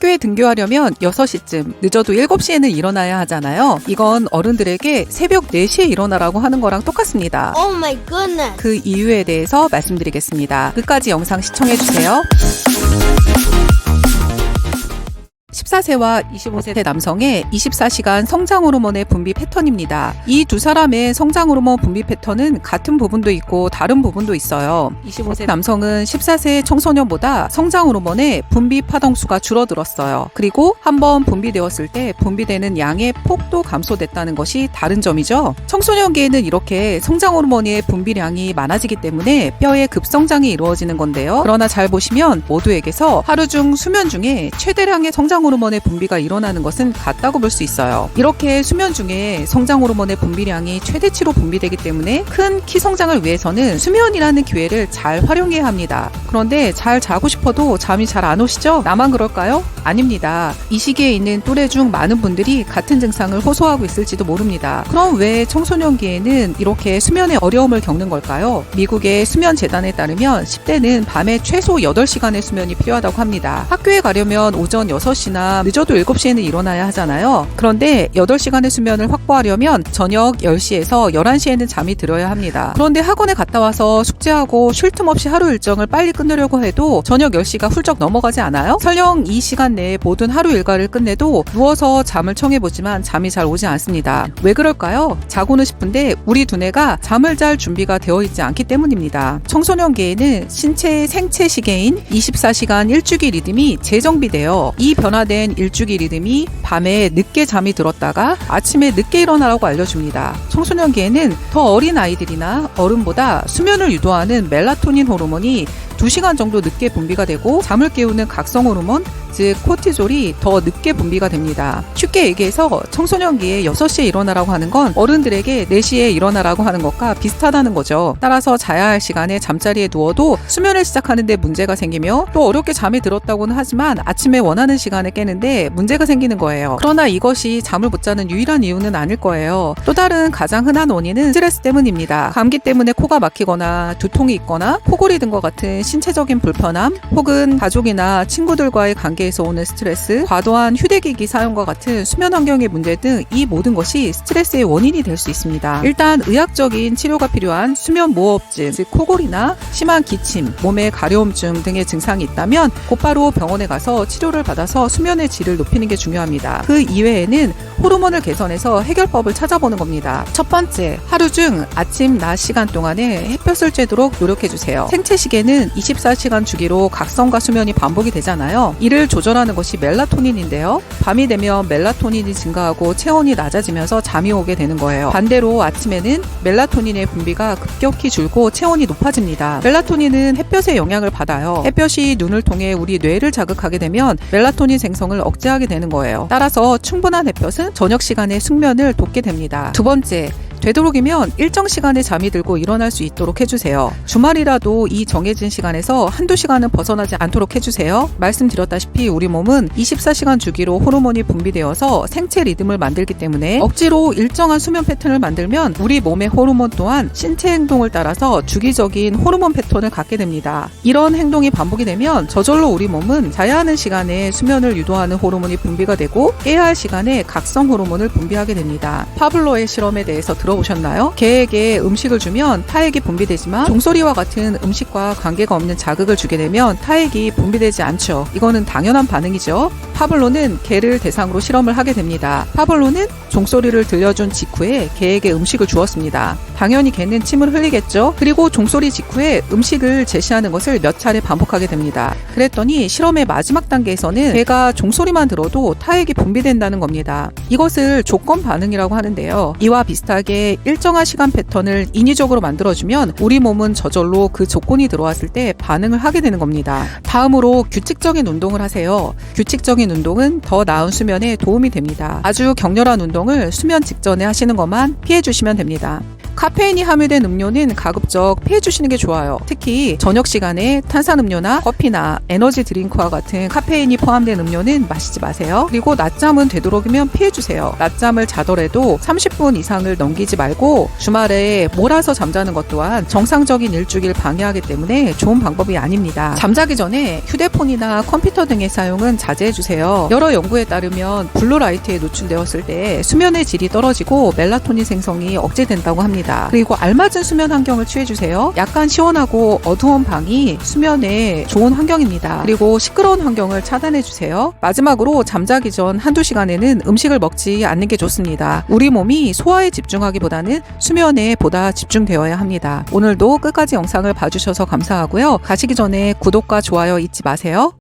학교에 등교하려면 6시쯤, 늦어도 7시에는 일어나야 하잖아요. 이건 어른들에게 새벽 4시에 일어나라고 하는 거랑 똑같습니다. Oh my goodness. 그 이유에 대해서 말씀드리겠습니다. 끝까지 영상 시청해주세요. 14세와 25세 남성의 24시간 성장 호르몬의 분비 패턴입니다. 이 두 사람의 성장 호르몬 분비 패턴은 같은 부분도 있고 다른 부분도 있어요. 25세 남성은 14세 청소년보다 성장 호르몬의 분비 파동수가 줄어들었어요. 그리고 한번 분비되었을 때 분비되는 양의 폭도 감소됐다는 것이 다른 점이죠. 청소년기에는 이렇게 성장 호르몬의 분비량이 많아지기 때문에 뼈의 급성장이 이루어지는 건데요. 그러나 잘 보시면 모두에게서 하루 중 수면 중에 최대량의 성장 호르몬의 분비가 일어나는 것은 같다고 볼 수 있어요. 이렇게 수면 중에 성장 호르몬의 분비량이 최대치로 분비되기 때문에 큰 키 성장을 위해서는 수면이라는 기회를 잘 활용해야 합니다. 그런데 잘 자고 싶어도 잠이 잘 안 오시죠? 나만 그럴까요? 아닙니다. 이 시기에 있는 또래 중 많은 분들이 같은 증상을 호소하고 있을지도 모릅니다. 그럼 왜 청소년기에는 이렇게 수면에 어려움을 겪는 걸까요? 미국의 수면재단에 따르면 10대는 밤에 최소 8시간의 수면이 필요하다고 합니다. 학교에 가려면 오전 6시나 늦어도 7시에는 일어나야 하잖아요. 그런데 8시간의 수면을 확보하려면 저녁 10시에서 11시에는 잠이 들어야 합니다. 그런데 학원에 갔다 와서 숙제하고 쉴 틈 없이 하루 일정을 빨리 끝내려고 해도 저녁 10시가 훌쩍 넘어가지 않아요? 설령 이 시간 내에 모든 하루 일과를 끝내도 누워서 잠을 청해보지만 잠이 잘 오지 않습니다. 왜 그럴까요? 자고는 싶은데 우리 두뇌가 잠을 잘 준비가 되어 있지 않기 때문입니다. 청소년기에는 신체의 생체 시계인 24시간 일주기 리듬이 재정비되어 이 변화된 일주기 리듬이 밤에 늦게 잠이 들었다가 아침에 늦게 일어나라고 알려줍니다. 청소년기에는 더 어린 아이들이나 어른보다 수면을 유도하는 멜라토닌 호르몬이 2시간 정도 늦게 분비가 되고 잠을 깨우는 각성 호르몬, 즉 코티졸이 더 늦게 분비가 됩니다. 쉽게 얘기해서 청소년기에 6시에 일어나라고 하는 건 어른들에게 4시에 일어나라고 하는 것과 비슷하다는 거죠. 따라서 자야 할 시간에 잠자리에 누워도 수면을 시작하는데 문제가 생기며 또 어렵게 잠이 들었다고는 하지만 아침에 원하는 시간에 깨는데 문제가 생기는 거예요. 그러나 이것이 잠을 못 자는 유일한 이유는 아닐 거예요. 또 다른 가장 흔한 원인은 스트레스 때문입니다. 감기 때문에 코가 막히거나 두통이 있거나 코골이 등과 같은 신체적인 불편함 혹은 가족이나 친구들과의 관계에서 오는 스트레스, 과도한 휴대기기 사용과 같은 수면 환경의 문제 등 이 모든 것이 스트레스의 원인이 될 수 있습니다. 일단 의학적인 치료가 필요한 수면 무호흡증, 즉 코골이나 심한 기침, 몸의 가려움증 등의 증상이 있다면 곧바로 병원에 가서 치료를 받아서 수면의 질을 높이는 게 중요합니다. 그 이외에는 호르몬을 개선해서 해결법을 찾아보는 겁니다. 첫 번째, 하루 중 아침, 낮 시간 동안에 햇볕을 쬐도록 노력해주세요. 생체 시계는 24시간 주기로 각성과 수면이 반복이 되잖아요. 이를 조절하는 것이 멜라토닌인데요. 밤이 되면 멜라토닌이 증가하고 체온이 낮아지면서 잠이 오게 되는 거예요. 반대로 아침에는 멜라토닌의 분비가 급격히 줄고 체온이 높아집니다. 멜라토닌은 햇볕의 영향을 받아요. 햇볕이 눈을 통해 우리 뇌를 자극하게 되면 멜라토닌 생성을 억제하게 되는 거예요. 따라서 충분한 햇볕은 저녁 시간에 숙면을 돕게 됩니다. 두 번째, 되도록이면 일정 시간에 잠이 들고 일어날 수 있도록 해주세요. 주말이라도 이 정해진 시간에서 한두 시간은 벗어나지 않도록 해주세요. 말씀드렸다시피 우리 몸은 24시간 주기로 호르몬이 분비되어서 생체 리듬을 만들기 때문에 억지로 일정한 수면 패턴을 만들면 우리 몸의 호르몬 또한 신체 행동을 따라서 주기적인 호르몬 패턴을 갖게 됩니다. 이런 행동이 반복이 되면 저절로 우리 몸은 자야 하는 시간에 수면을 유도하는 호르몬이 분비가 되고 깨야 할 시간에 각성 호르몬을 분비하게 됩니다. 파블로의 실험에 대해서 들어보셨나요? 개에게 음식을 주면 타액이 분비되지만 종소리와 같은 음식과 관계가 없는 자극을 주게 되면 타액이 분비되지 않죠. 이거는 당연한 반응이죠. 파블로는 개를 대상으로 실험을 하게 됩니다. 파블로는 종소리를 들려준 직후에 개에게 음식을 주었습니다. 당연히 개는 침을 흘리겠죠. 그리고 종소리 직후에 음식을 제시하는 것을 몇 차례 반복하게 됩니다. 그랬더니 실험의 마지막 단계에서는 개가 종소리만 들어도 타액이 분비된다는 겁니다. 이것을 조건 반응이라고 하는데요. 이와 비슷하게 일정한 시간 패턴을 인위적으로 만들어주면 우리 몸은 저절로 그 조건이 들어왔을 때 반응을 하게 되는 겁니다. 다음으로 규칙적인 운동을 하세요. 규칙적인 운동은 더 나은 수면에 도움이 됩니다. 아주 격렬한 운동을 수면 직전에 하시는 것만 피해 주시면 됩니다. 카페인이 함유된 음료는 가급적 피해 주시는 게 좋아요. 특히 저녁 시간에 탄산음료나 커피나 에너지 드링크와 같은 카페인이 포함된 음료는 마시지 마세요. 그리고 낮잠은 되도록이면 피해 주세요. 낮잠을 자더라도 30분 이상을 넘기지 말고 주말에 몰아서 잠자는 것 또한 정상적인 일주기를 방해하기 때문에 좋은 방법이 아닙니다. 잠자기 전에 휴대폰이나 컴퓨터 등의 사용은 자제해 주세요. 여러 연구에 따르면 블루라이트에 노출되었을 때 수면의 질이 떨어지고 멜라토닌 생성이 억제된다고 합니다. 그리고 알맞은 수면 환경을 취해 주세요. 약간 시원하고 어두운 방이 수면에 좋은 환경입니다. 그리고 시끄러운 환경을 차단해 주세요. 마지막으로 잠자기 전 한두 시간에는 음식을 먹지 않는 게 좋습니다. 우리 몸이 소화에 집중하기보다는 수면에 보다 집중되어야 합니다. 오늘도 끝까지 영상을 봐주셔서 감사하고요. 가시기 전에 구독과 좋아요 잊지 마세요.